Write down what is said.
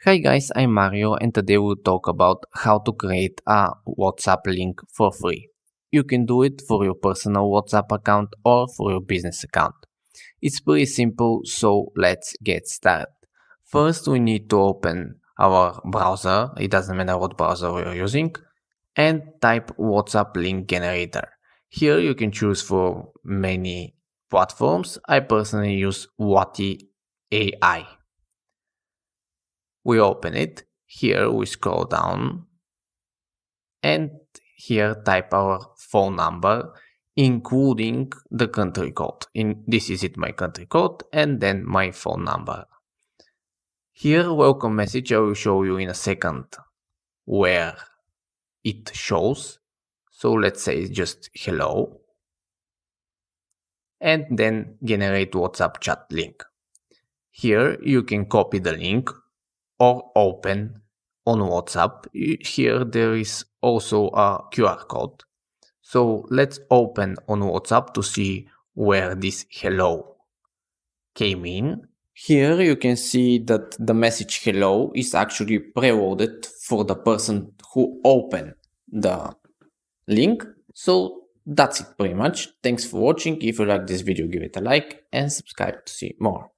Hi guys, I'm Mario and today we'll talk about how to create a WhatsApp link for free. You can do it for your personal WhatsApp account or for your business account. It's pretty simple, so let's get started. First, we need to open our browser, it doesn't matter what browser we're using, and type WhatsApp link generator. Here you can choose for many platforms. I personally use Wati AI. We open it. Here we scroll down and here type our phone number including the country code. This is my country code and then my phone number. Here welcome message I will show you in a second where it shows. So let's say just hello and then generate WhatsApp chat link. Here you can copy the link or open on WhatsApp. Here there is also a QR code. So let's open on WhatsApp to see where this hello came in. Here you can see that the message hello is actually preloaded for the person who opened the link. So that's it pretty much. Thanks for watching. If you like this video, give it a like and subscribe to see more.